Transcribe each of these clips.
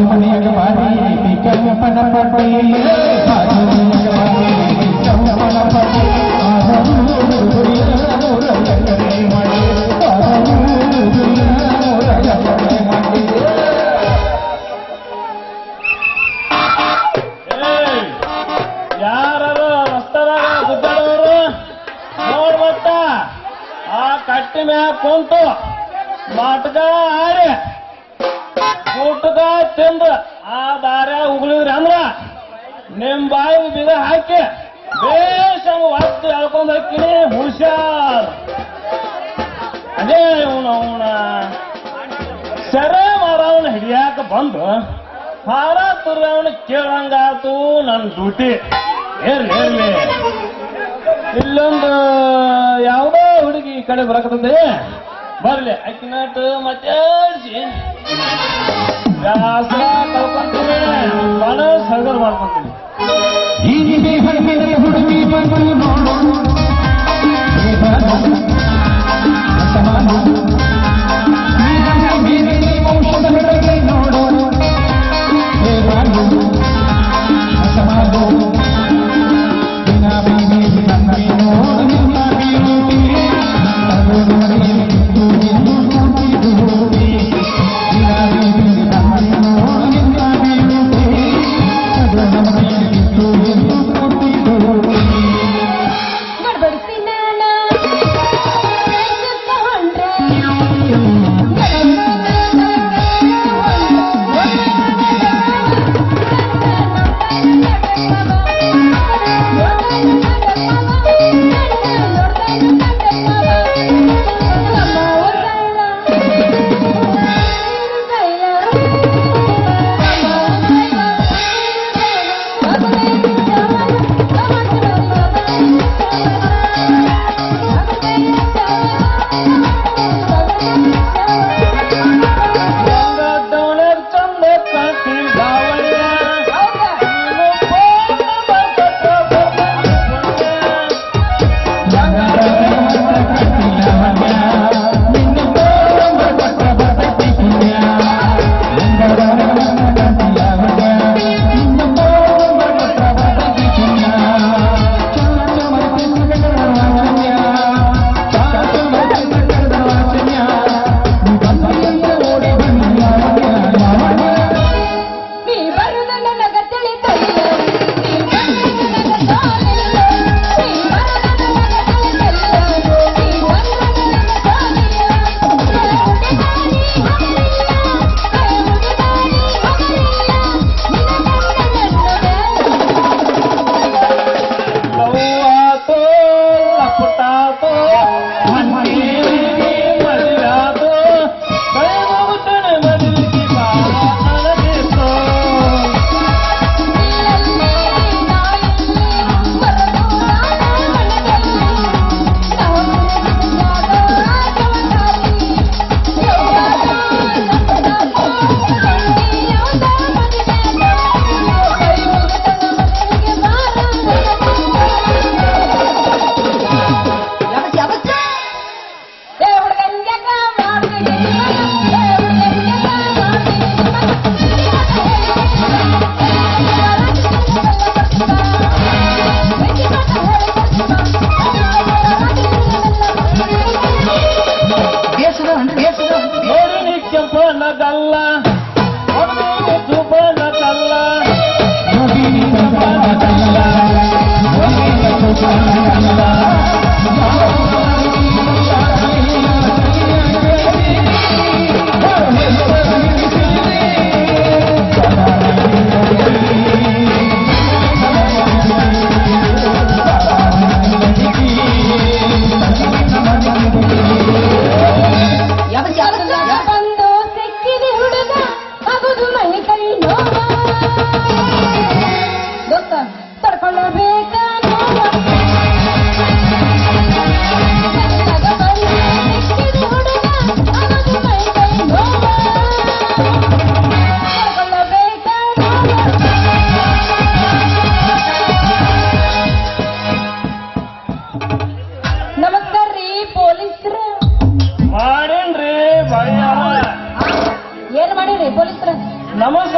ಮನೆಯಾಗ ಬಾರಿ ಕಂಪನ ಪಟ್ಟಿ ಕಂಪನ ಪಟ್ಟಿ ಯಾರು ರಸ್ತೆದಾಗ ಗುದ್ದಾಡೋರು ನೋಡ್ಬಟ್ಟ ಆ ಕಟ್ಟಿ ಮ್ಯಾಗ ಕುಂತು ಮಾಟಕ ಆಡಿ ಊಟಕ ತಿಂದು ಆ ದಾರ್ಯಾಗ ಉಗುಳಿದ್ರಿ ಅಂದ್ರ ನಿಮ್ ಬಾಯಿಗೆ ಬಿಗ ಹಾಕಿ ಬೇಷಂಗ ಒತ್ತು ಎಳ್ಕೊಂಡ್ ಹಾಕಿನಿ ಹುಷಾರ್. ಅದೇ ಅವನ ಸೆರೆ ಮಾರವನ್ನ ಹಿಡಿಯಾಕ ಬಂದು ಹಾರ ತುರ್ರವನ್ನ ಕೇಳಂಗಾತು ನನ್ನ ಡ್ಯೂಟಿ. ಇರ್ಲಿ ಇಲ್ಲೊಂದು ಯಾವುದೋ ಹುಡುಗಿ ಈ ಕಡೆ ಬರಕತ್ತದೆ, ಬರ್ಲಿ ಅಕ್ಕಿನಾಟ ಮಾತಾಡ್ಸಿ ಬ್ಯಾಸರ ಕಳ್ಕೊಂತೀನಿ, ಮನಸ್ ಹಗರ್ ಮಾಡ್ಕೊಂತೀನಿ. ಹುಡುಗಿ ಬಂದು ನೋಡು ನೋಡು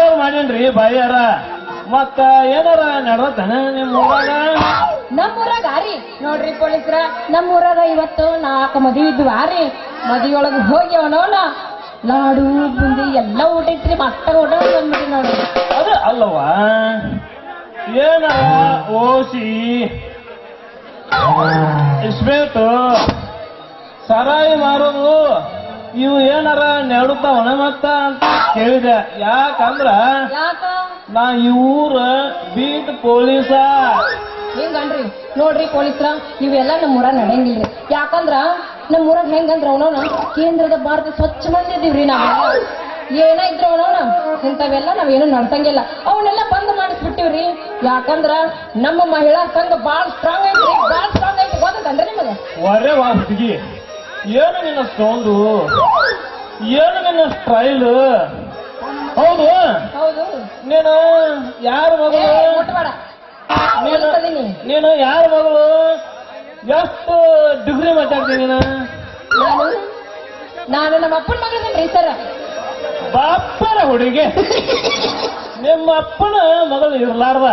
ಒಳ್ಳೇದ್ ಮಾಡೇನ್ರಿ ಬಾಯಾರ ಮತ್ತ ಏನಾರ ನಡ್ದತಾನ ನಿಮ್ ಊರಾಗ ನಮ್ಮೂರಾಗ ಆರಿ ನೋಡ್ರಿ ಪೊಲೀಸ್ರ ನಮ್ಮೂರಾಗ ಇವತ್ತು 4 ಮದುವೆ ಇದ್ವು ಆರಿ ಮದುವೆಯೊಳಗ ಹೋಗಿ ಅವನವನ ಲಾಡು ಬುಂದಿ ಎಲ್ಲ ಊಟ ಇತ್ರಿ ಮತ್ತ ಊಟ ಬಂದ್ಬಿಟ್ರಿ ನೋಡ್ರಿ ಅದು ಅಲ್ಲವಾ ಏನಾರ ಓಸಿ ಇಸ್ಬೇಟು ಸರಾಯಿ ಮಾರೋದು ಇವು ಏನಾರ ನೆಡುತ್ತಾವಣ ಮತ್ತ ಅಂತ ಕೇಳಿದೆ ಯಾಕಂದ್ರ ಯಾಕ ನಾ ಈ ಊರ ಬೀಟ್ ಪೊಲೀಸ ಹಿಂಗನ್ರಿ ನೋಡ್ರಿ ಪೊಲೀಸ್ರ ಇವೆಲ್ಲ ನಮ್ಮೂರಾಗ ನಡೆಯಂಗಿಲ್ರಿ ಯಾಕಂದ್ರ ನಮ್ಮೂರಾಗ ಹೆಂಗಂದ್ರ ಅವನವನ ಕೇಂದ್ರದ ಭಾರತ ಸ್ವಚ್ಛ ಮಂದಿ ಇದೀವ್ರಿ ನಾವೆಲ್ಲ ಏನ ಇದ್ರು ಅವನವನ ಇಂಥವೆಲ್ಲ ನಾವೇನು ನಡ್ಸಂಗಿಲ್ಲ ಅವನ್ನೆಲ್ಲ ಬಂದ್ ಮಾಡಿಸ್ಬಿಟ್ಟಿವ್ರಿ ಯಾಕಂದ್ರ ನಮ್ಮ ಮಹಿಳಾ ಸಂಘ ಬಾಳ್ ಸ್ಟ್ರಾಂಗ್ ಐತ್ರಿ ಬಾಳ್ ಸ್ಟ್ರಾಂಗ್ ಐತಿ ಗೊತ್ತಂದ್ರಿ ನಿಮಗೆ ಒರೆ ವಾ ಹುಡುಗಿ ಏನು ನಿನ್ನ ಸೌಂಡು ಏನು ನಿನ್ನ ಸ್ಟೈಲ್ ಹೌದು ಹೌದು ನೀನು ಯಾರ ಮಗಳು ಮುಟ್ಬೇಡ ನೀನು ಕಲಿಸದೀನಿ. ನೀನು ಯಾರ ಮಗಳು ಎಷ್ಟು ಡಿಗ್ರಿ ಮಾತಾಡ್ತೀನಿ ನೀನು ನಾನು ನಮ್ಮ ಅಪ್ಪನ ಮಗಳೇನ್ರಿ ಸರ್ ಬಾಪ್ಪರ ಹುಡುಗಿ ನಿಮ್ಮ ಅಪ್ಪನ ಮಗಳು ಇರ್ಲಾರ್ದ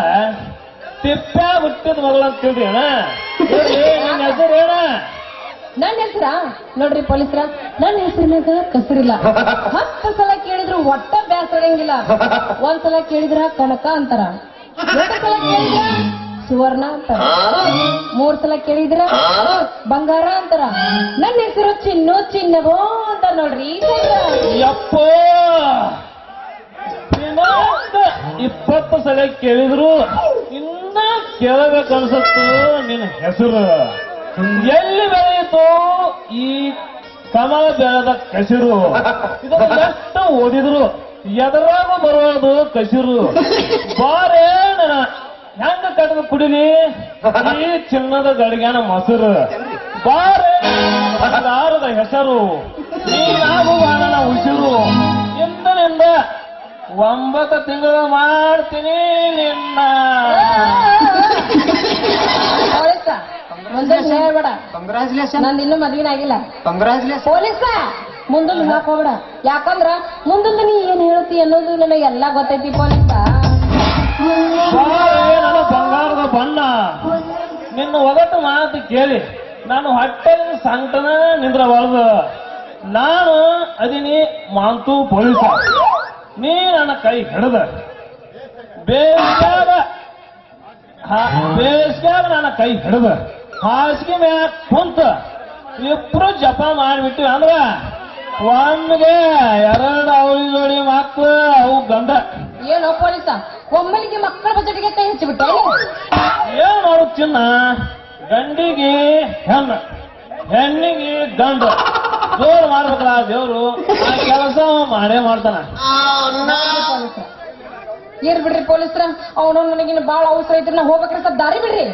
ತಿಪ್ಪ್ಯಾ ಹುಟ್ಟಿದ ಮಗಳು ಅಂತ ತಿಳಿಯೋಣ ನಿನ್ನ ಹೆಸರು ಏನ ನನ್ನ ಹೆಸರ ನೋಡ್ರಿ ಪೊಲೀಸ್ರ ನನ್ನ ಹೆಸರಿನಾಗ ಕಸರಿಲ್ಲ 10 ಸಲ ಕೇಳಿದ್ರು ಒಟ್ಟ ಬ್ಯಾಸರಂಗಿಲ್ಲ ಒಂದ್ಸಲ ಕೇಳಿದ್ರ ಕನಕ ಅಂತಾರ 2 ಸಲ ಕೇಳಿದ್ರ ಸುವರ್ಣ ಅಂತಾರ 3 ಸಲ ಕೇಳಿದ್ರ ಬಂಗಾರ ಅಂತಾರ ನನ್ನ ಹೆಸರು ಚಿನ್ನವೋ ಅಂತ ನೋಡ್ರಿ ಯಪ್ಪ ದಿನಾಂಕ 20 ಸಲ ಕೇಳಿದ್ರು ಇನ್ನ ಕೇಳಬೇಕನ್ಸತ್ತು ನಿನ್ನ ಹೆಸರು ಎಲ್ಲಿ ಬೆಳೆಯಿತು ಈ ಕಮಲ ಬೆಳೆದ ಕಸಿರು ಇದನ್ನು ಎಷ್ಟು ಓದಿದ್ರು ಎದರಾಗ ಬರೋದು ಕಸಿರು ಬಾರೇ ನನ್ನ ಹೆಂಗ ಕಟ್ಟದ ಕುಡಿಲಿ ಈ ಚಿನ್ನದ ಗಡಿಗೆನ ಮೊಸರು ಬಾರೇ ಬಂಗಾರದ ಹೆಸರು ನೀನಾಗುವ ನನ್ನ ಉಸಿರು ಇಂದಿನಿಂದ 9 ತಿಂಗಳು ಮಾಡ್ತೀನಿ ನಿನ್ನ ಪೊಲೀಸ ಮುಂದೆ ಹೇಳ್ಬೇಡ ಕಂಗ್ರಾಚುಲೇಷನ್ ನಂದು ಇನ್ನೂ ಮದ್ವಿನ ಆಗಿಲ್ಲ ಕಂಗ್ರಾಚುಲೇಷನ್ ಪೊಲೀಸ ಮುಂದಲ್ ಹೇಳಕ್ ಹೋಗ್ಬೇಡ ಯಾಕಂದ್ರ ಮುಂದಲ್ ನೀ ಏನ್ ಹೇಳ್ತಿ ಅನ್ನೋದು ನನಗೆ ಎಲ್ಲ ಗೊತ್ತೈತಿ ಪೊಲೀಸ ನನ್ನ ಬಂಗಾರದ ಬಣ್ಣ ನಿನ್ನ ಒಗಟು ಮಾತು ಕೇಳಿ ನಾನು ಹೊಟ್ಟೆನ ಸಂಕಟನ ನಿಂದ್ರಬಾರ್ದು ನಾನು ಅದೀನಿ ಮಾಂತು ಪೊಲೀಸ ನೀ ನನ್ನ ಕೈ ಹಿಡಿದ ಬೇಸ್ಗ್ಯಾಗ ನನ್ನ ಕೈ ಹಿಡಿದ ಹಾಸಿಗೆ ಮ್ಯಾಗ ಕುಂತ ಇಬ್ರು ಜಪ ಮಾಡಿಬಿಟ್ಟಿವಿ ಅಂದ್ರ ಒಂದ್ಗೆ 2 ಅವಳಿ ಜೋಡಿ ಮಕ್ಳು ಅವು ಗಂಡ ಏನೋ ಪೊಲೀಸ ಒಮ್ಮೆಲಿಗೆ ಮಕ್ಕಳ ಬಜೆಟ್ಗೆ ಕೈ ಹಚ್ಚಿಬಿಟ್ಟ ಏನ್ ಮಾಡು ಚಿನ್ನ ಗಂಡಿಗೆ ಹೆಣ್ಣು ಹೆಣ್ಣಿಗೆ ಗಂಡ ಜೋರು ಮಾಡ್ಬೇಕಲ್ಲ ದೇವ್ರು ಆ ಕೆಲಸ ಮಾಡೇ ಮಾಡ್ತಾನ ಏರ್ ಬಿಡ್ರಿ ಪೊಲೀಸ್ರ ಅವನು ನನಗಿನ್ನ ಬಾಳ ಅವಸರ ಐತ್ರಿ ನಾ ಹೋಗ್ಬೇಕ್ರಿ ಸ್ವಲ್ಪ ದಾರಿ ಬಿಡ್ರಿ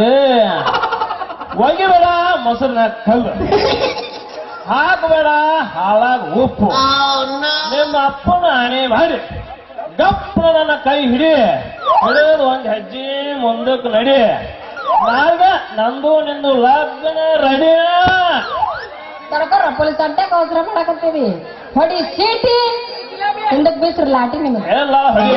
ಏ ಒಗಿಬೇಡ ಮೊಸರಿನ ಕಲ್ಲು ಹಾಕಬೇಡ ಹಾಳಾಗ ಉಪ್ಪು ನಿಮ್ಮ ಅಪ್ಪನ ಹಣೆ ಮಾಡಿ ಗಪ್ಪನ ನನ್ನ ಕೈ ಹಿಡಿಯೋದು ಒಂದ್ ಹೆಜ್ಜೆ ಮುಂದಕ್ಕೆ ನಡಿ ನಾಗ ನಂದು ನಿಂದು ಲಗ್ನ ರೆಡಿ ಕರ್ಕೊರ ಪೊಲೀಸ್ ಅಡ್ಡಕ್ಕೆ ಅವಸರ ಮಾಡಕತ್ತೀವಿ ಹೊಡಿ ಚೀಟಿ ಹಿಂದಕ್ ಬೀಸ್ರಿ ಲಾಟಿ ನಿಮಗೆ ಎಲ್ಲ ಹೊಡಿ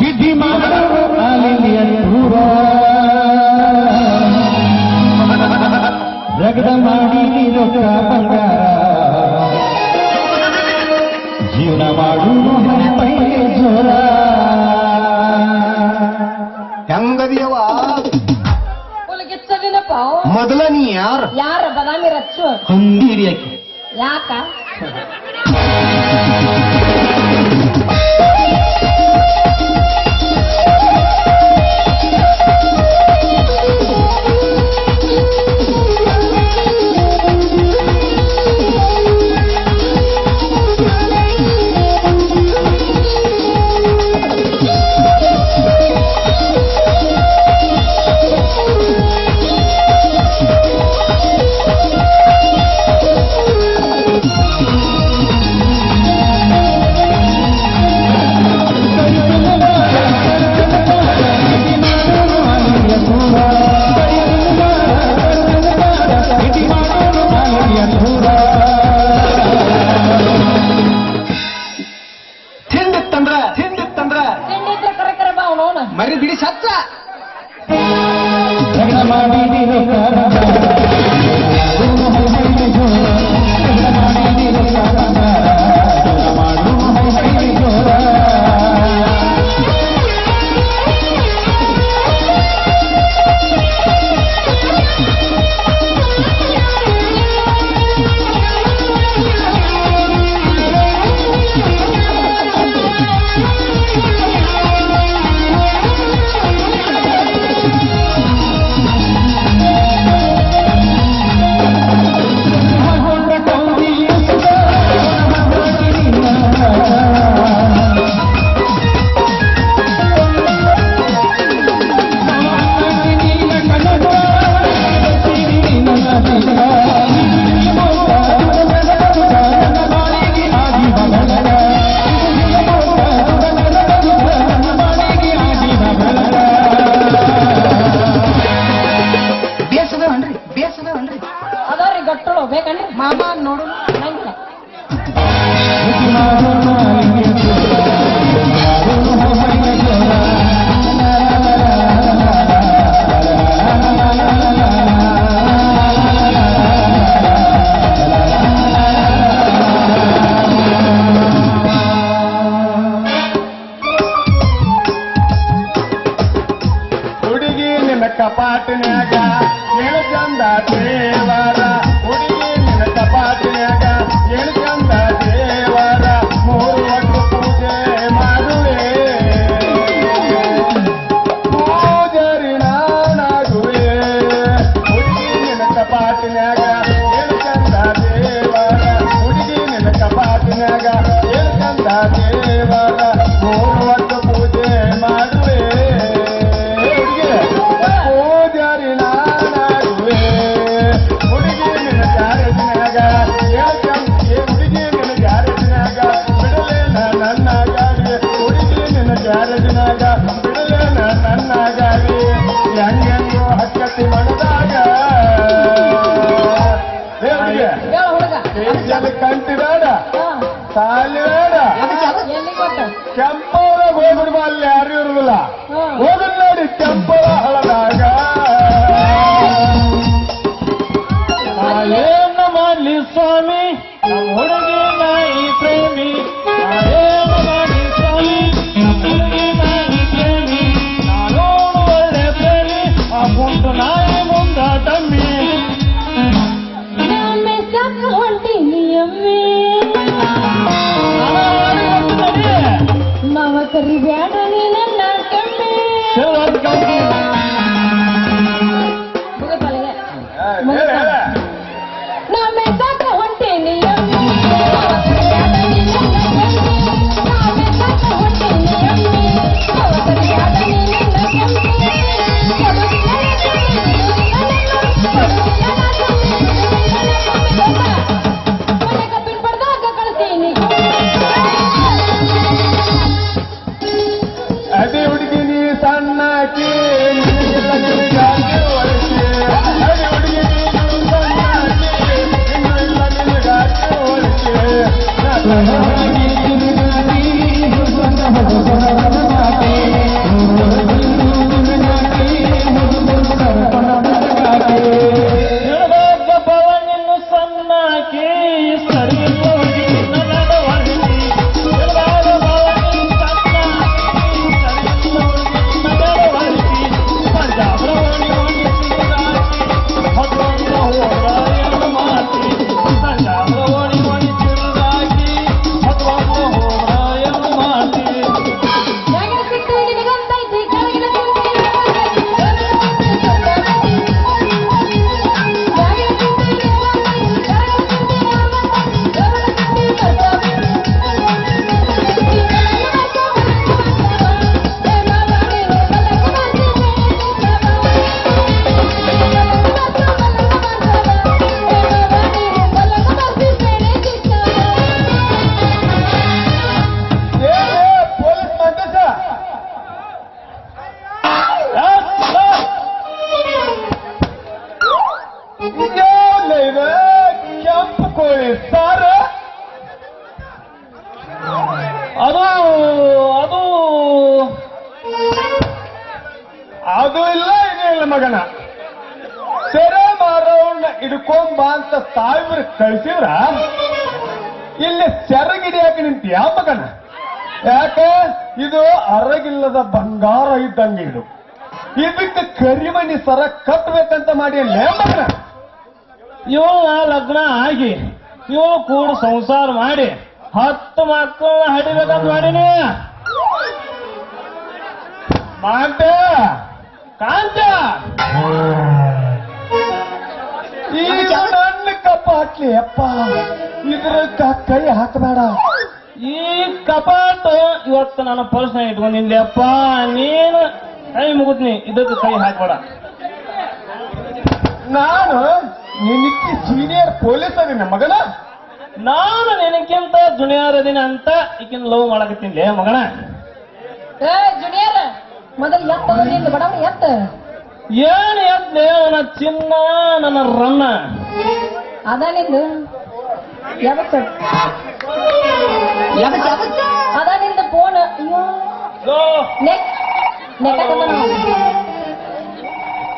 ಗಿಡ್ಡಿ ಮಾಡೋ ಆಲಿಯ ದೂರ ರಗಡ ಮಾಡಿ ರೊಕ್ಕ ಬಂಗಾರ ಜೀವನ ಮಾಡುವುದು ಪೈಲೆ ಜೋರ ಹೆಂಗದಿಯವ ಹುಲಗಿಚ್ಚದಿನಪ್ಪ ಮೊದಲ ನೀ ಯಾರು ಯಾರ ಬದಾಮಿ ರಚ್ಚು ಹಂದಿರಿಯಕ್ಕೆ ಯಾಕ ನೋಡೋಣ ಮರಿ ಬಿಡಿ ಸತ್ತ ಅದಾವ್ರಿ ಗಟ್ಟಳು ಬೇಕಂದ್ರೆ ಮಾಮ ನೋಡು ನಂಗಿಲ್ಲ ಹುಡುಗಿ ನಿನ್ನ ಕಪಾಟಿನ್ಯಾಗ ಏಳು ಚಂದ ದೇವರ ಹುಡುಗಿ ನಿನ್ನ ಕಪಾಟಿನ್ಯಾಗ ಏಳು ಚಂದ ದೇವರ 3 ವರ್ಷ ಪೂಜೆ ಮಾಡುವೆ ಪೂಜಾರಿ ನಾನಾಗುವೆ ಹುಡುಗಿ ನಿನ್ನ ಕಪಾಟಿನ್ಯಾಗ ಏಳು ಚಂದ ದೇವರ ಹುಡುಗಿ ನಿನ್ನ ಕಪಾಟಿನ್ಯಾಗ ಏಳು ಚಂದ ದೇವರ 3 ವರ್ಷ ಪೂಜೆ ಮಾಡುವೆ ಪೂಜಾರಿ ನಾನಾಗುವೆ ಹುಡುಗಿ ನಿನ್ನ ಗ್ಯಾರೇಜಿನಾಗ ಹುಡುಗಿ ನಿನ್ನ ಗ್ಯಾರೇಜಿನಾಗ ಬಿಡಲೇನ ನನ್ನ ಗಾಡಿ ಹುಡುಗಿ ನಿನ್ನ ಗ್ಯಾರೇಜಿನಾಗ ಬಿಡಲೇನ ನನ್ನ ಗಾಡಿ ಹೆಂಗೆಂಗೋ ಹಕ್ಕತ್ತಿ ಮನದಾಗ ಹೇಳ ಹುಡುಗ ಹುಡುಗಿ ಕಂಟಿ ಬೇಡ ಸಾಲಿ ಬೇಡ ಎಲ್ಲಿ ಗೊತ್ತ ಕೆಂಪವರ ಹೋಗ್ಬಿಡ್ಬ ಅಲ್ಲಿ ಯಾರು ಇರುದಿಲ್ಲ ಹೋಗಲ್ ನೋಡಿ ಕೆಂಪವ ಹಳದಾಗ ಏನು ಮಾಡಲಿ ಸ್ವಾಮಿ ನಮ್ಮ ಹುಡುಗಿ ನಾಯಿ ಪ್ರೇಮಿ ಏನು ಮಾಡಲಿ ಸ್ವಾಮಿ ನಮ್ಮ ಹುಡುಗಿ ನಾಯಿ ಪ್ರೇಮಿ ನಾನು ಒಳ್ಳೆ ಪ್ರೇಮಿ ಆ ಕುಂಟು ನಾಯಿ ಮುಂದ ತಮ್ಮಿ ನಾಮೆ ಸಾಕ ಹೊಂಟೀನಿ ಅಮ್ಮಿ ಮಾವ ಕರಿ ಬ್ಯಾಡ ನೀ ನನ್ನ ಕಮ್ಮಿ ನಾಮೆ ಸಾಕ ಹೊಂಟೀನಿ ಅಮ್ಮಿ ಮಾವ ಕರಿ ಬ್ಯಾಡ ನೀ ನನ್ನ ಕಮ್ಮಿ ನಾಮೆ ಸಾಕ ಹೊಂಟೀನಿ ಅಮ್ಮಿ ಮಾವ ಕರಿ ಬ್ಯಾಡ ನೀ ನನ್ನ ಕಮ್ಮಿ ಕಬ್ಬಿನ ಪಡ್ದಾಗ ಕಳ್ಸೀನಿ ಅದೇ ಹುಡುಗಿ ನೀ ಸಣ್ಣಾಕಿ ನಿನಗಾಗಿ ಒಳಸಿ ಅದೇ ಹುಡುಗಿ ನೀನು ಸಣ್ಣಾಕಿ ಇನ್ನಿಲ್ಲ ನಿನಗಾಗಿ ಒಳಸಿ ನಿನ್ನ ಸಣ್ಣಾಕಿ ಸರಿ ಹೋಗಿ ನನ್ನ ಒಳಸಿ ಅದು ಅದು ಅದು ಇಲ್ಲ ಇದೇ ಇಲ್ಲ ಮಗನ. ಸೆರೆ ಮಾರವನ್ನ ಹಿಡ್ಕೊಂಬ ಅಂತ ಸಾವಿರ ಕಳಿಸಿದ್ರ ಇಲ್ಲಿ ಸೆರಗಿಡಿಯಾಕ ನಿಂತ ಯಾವ ಮಗನ? ಯಾಕೆ ಇದು ಅರಗಿಲ್ಲದ ಬಂಗಾರ ಇದ್ದಂಗೆ ಇದು. ಇದಕ್ಕೆ ಕರಿಮಣಿ ಸರ ಕಟ್ಬೇಕಂತ ಮಾಡಿ ಮಗನ. ಇವಳ ಲಗ್ನ ಆಗಿ ಇವಳು ಕೂಡ ಸಂಸಾರ ಮಾಡಿ 10 ಮಕ್ಕಳನ್ನ ಹಡಿಬೇಕಂತ ಮಾಡೀನಿ. ಮಾಂತ ಕಾಂತ ಈಗ ನನ್ನ ಕಪ್ಪ ಹಾಕ್ಲಿ ಅಪ್ಪ, ಇದ್ರ ಕೈ ಹಾಕಬೇಡ. ಈ ಕಪಾಟು ಇವತ್ತು ನನ್ನ ಪರ್ಸ್ನ ಇಟ್ಕೊಂಡಿದ್ದೆ ಅಪ್ಪ. ನೀನು ಕೈ ಮುಗಿದ್ನಿ, ಇದಕ್ಕೆ ಕೈ ಹಾಕ್ಬೇಡ. ನಾನು ನಿನಕ್ಕೆ ಸೀನಿಯರ್ ಪೊಲೀಸ್ ಅದೀನ ಮಗನ. ನಾನು ನಿನಕ್ಕಿಂತ ಜುನಿಯರ್ ಅದೀನಿ ಅಂತ ಈಗಿನ ಲವ್ ಮಾಡಕತ್ತೀನಿ ಮಗನ. ಏ ಜುನಿಯರ್, ಮೊದಲು ಎತ್ತ ನಿಂದು ಬಡವನ ಎತ್ತ. ಏನು ಎದ್ದೆ ನನ್ನ ಚಿನ್ನ ನನ್ನ ರನ್ನ. ಅದ ನಿಂದು ಅದ ನಿಂದು ಫೋನ್.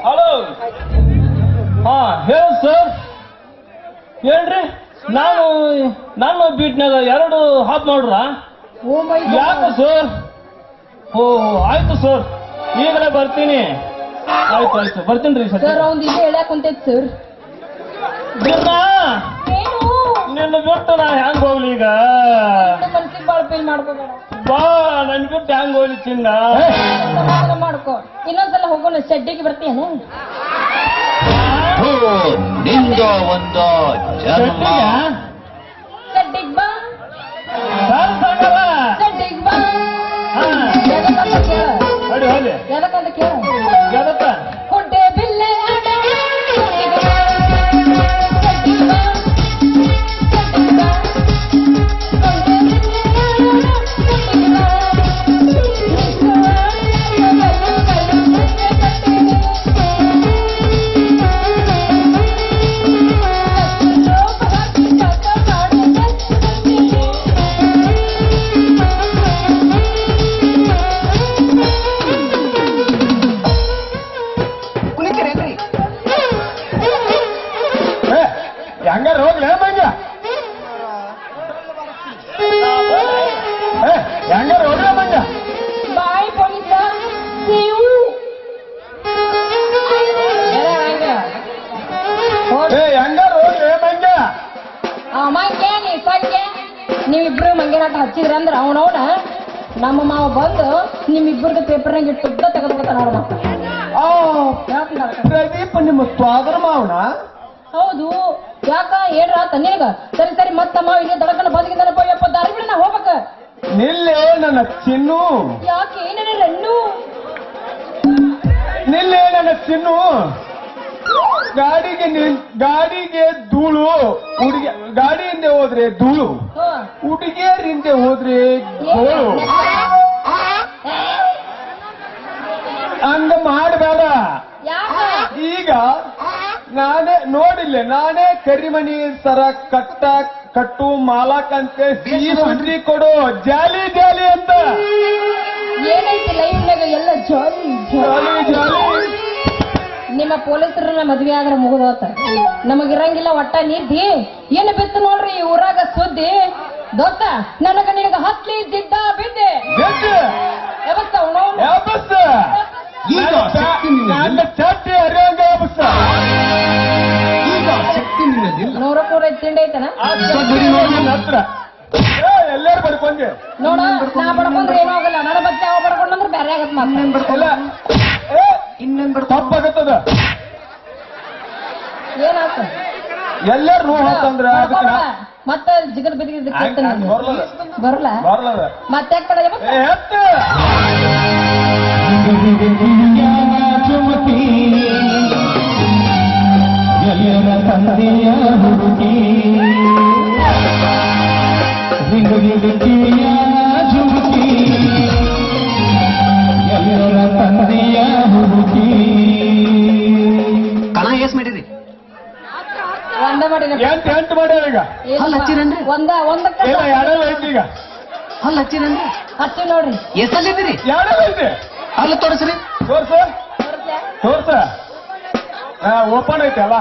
ಹಲೋ, ಹಾ ಹೇಳಿ ಸರ್. ಹೇಳ್ರಿ, ನಾನು ನನ್ನ ಬೀಟ್ನಾಗ 2 ಹಾಪ್ ಮಾಡ್ರ. ಓ ಮೈ ಯಾಕೆ ಸರ್? ಓ ಆಯ್ತು ಸರ್, ಈಗಲೇ ಬರ್ತೀನಿ. ಆಯ್ತು ಬರ್ತೀನಿ ಸರ್. ಸರ್. ಅವ್ನು ಇದು ಹೇಳಕ್ ಕುಂತೈತ್ ಸರ್. ಗಿರ್ನ, ಏನು ನಿನ್ನ ಬಿಟ್ಟು ನಾ ಹೆಂಗ್ ಹೋಗ್ಲಿ ಈಗ? ಮನ್ಸಿಗೆ ಬಾಳ್ ಫೀಲ್ ಮಾಡ್ಕೋಬೇಡ. ಬಾ, ನನ್ ಬಿಟ್ಟು ಹೆಂಗ್ ಹೋಗ್ಲಿ ಚಿನ್ನ? ಸಮಾಧಾನ ಮಾಡ್ಕೋ. ಇನ್ನೊಂದ್ಸಲ ಹೋಗೋಣ, ಶೆಡ್ಡಿಗೆ ಬರ್ತೀಯನ? ನಿಂದ ಒಂದು ಶೆಟ್ಟಿಗ? ಶೆಡ್ಡಿಗೆ ಬಾ, ಸರ್ ಸಾಗರ. ಶೆಡ್ಡಿಗೆ ಬಾ. ಹಾ, ಎದಕ್ಕಂತ ಕೇಳ, ಹೊಡಿ ಹೊಡಿ. ಎದಕ್ಕಂತ ಕೇಳ. ಎದತ್ತ? ಕೊಟ್ಟೆ ಬಿಲ್ಲೆ ಆಟ, ಶೆಡ್ಡಿಗೆ ಬಾ, ಶೆಡ್ಡಿಗೆ ಬಾ, ಶೆಡ್ಡಿಗೆ ಬಾ. ಕೊಟ್ಟೆ ಬಿಲ್ಲೆ ಆಟ, ಶೆಡ್ಡಿಗೆ ಬಾ. ಹೆಂಗಾರ ಹೋಗ್ಲೇ ಮಂಜ? ಹೆಂಗಾರ ಹೋಗ್ಲೇ ಮಂಜ? ಬಾಯ್ ಪೊಲೀಸ, ನೀವು ಹೆಂಗಾರ ಹೋಗ್ಲೇ ಮಂಜ? ಮಂಗೆ ನೀ ಸಂಗೆ ನೀವಿಬ್ರು ಮಂಗೇನಾಟ ಹಚ್ಚಿದ್ರಿ ಅಂದ್ರ ಅವನವನ ನಮ್ಮ ಮಾವ ಬಂದು ನಿಮ್ಮಿಬ್ಬರಿಗೆ ಪೇಪರ್ನಾಗ ಇಟ್ಟುದ್ದ ತೆಗೆದ್ಬಿಡ್ತಾನ ನೋಡ. ಪ್ರದೀಪ್ ನಿಮ್ಮ ಸ್ವಾದರ ಮಾವನ? ಹೌದು. ಯಾಕ ಏನ್ರ ನಿನಗ? ಸರಿ ಸರಿ, ಮತ್ತ ಮಾವ ಇಲ್ಲಿ ದಡಕನ ಬದುಕಿದಾನಪ್ಪ. ಯಪ್ಪ ದಾರಿ ಬಿಡ, ನಾ ಹೋಗ್ಬೇಕ. ನಿಲ್ಲೆ ನನ್ನ ಚಿನ್ನು, ಯಾಕೆ ಏನೇನ ರಣ್ಣು? ನಿಲ್ಲೆ ನನ್ನ ಚಿನ್ನು. ಗಾಡಿಗೆ ಧೂಳು, ಹುಡುಗಿ ಗಾಡಿಯಿಂದ ಹೋದ್ರೆ ಧೂಳು, ಹುಡುಗಿಯರಿಂದ ಹೋದ್ರೆ ಗೋಳು. ಹಂಗ ಮಾಡಬೇಡ. ಈಗ ನಾನೇ ಕರಿಮಣಿ ಸರ ಕಟ್ಟು ಮಾಲಕ್ ಅಂತ ಸಿಹಿ ಸುದ್ದಿ ಕೊಡು. ಜಾಲಿ ಜಾಲಿ ಅಂತ. ಏನೈತಿ ಲೈಫ್ನಾಗ ಎಲ್ಲ ಜಾಲಿ ಜಾಲಿ ಜಾಲಿ. ನಿಮ್ಮ ಪೊಲೀಸರನ್ನ ಮದ್ವೆ ಆದ್ರೆ ಮುಗಿದೋತ. ನಮಗಿರಂಗಿಲ್ಲ ಒಟ್ಟ ನಿದ್ದಿ. ಏನು ಬಿತ್ತು ನೋಡ್ರಿ ಈ ಊರಾಗ ಸುದ್ದಿ. ದೋಸ್ತ, ನನಗ ನಿನಗ ಹತ್ಲಿ ಇದ್ದಿದ್ದ ಬಿದ್ದೆ ಯಾವತ್ತ ಚಟ್ಟಿ ಹರಿಯಂಗ ನೂರಕ್ಕೂ ತಿಂಡಿ ಐತನ ಹತ್ರ ಎಲ್ಲಾರು ಬಡ್ಕೊಂಡೆ ನೋಡ. ನಾ ಬಡ್ಕೊಂಡ್ರೆ ಏನೂ ಆಗಲ್ಲ. ನನ್ನ ಬಚ್ಚೆ ಅವ ಬಡ್ಕೊಂಡ್ರೆ ಬೇರೆ ಆಗತ್ ಇನ್ನೊಂದು ತಪ್ಪಾಗತ್ತದ. ಏನಾತ? ಎಲ್ಲಾರು ನೋವು ಹಾಕಂದ್ರ ಮತ್ತ ಜಿಗದ್ ಬಿದ್ದ ಬರಲ್ಲ. ಬರ್ಲದ ಮತ್ತೆ ಯಾಕೆ ಪಡ ಎಲ್ಲರ ತಂದೆಯ ಹುಡುಗಿ ಜಿಂದಗಿಯ ಜುಮುಕಿ, ಎಲ್ಲರ ತಂದೆಯ ಹುಡುಗಿ. ಕಣ ಎಸ್ ಮಾಡಿರಿ? ಒಂದ ಮಾಡಿನ ಎಂಟು ಮಾಡ್ಯಾರ ಈಗ. ಹಲ್ ಹಚ್ಚಿರನ್ರಿ? ಒಂದಕ್ಕ ಇಲ್ಲ ಎರಡಲ್ಲ ಐತಿ ಈಗ. ಹಲ್ ಹಚ್ಚಿರನ್ರಿ? ಹಚ್ಚಿ ನೋಡ್ರಿ. ಎಷ್ಟಲ್ಲಿದ್ದೀರಿ? ಎರಡಲ್ಲ ಐತಿ. ಹಲ್ಲು ತೋರಿಸ್ರಿ. ತೋರ್ಸ. ತೋರ್ಸ ಓಪನ್ ಐತೆ ಅಲ್ಲ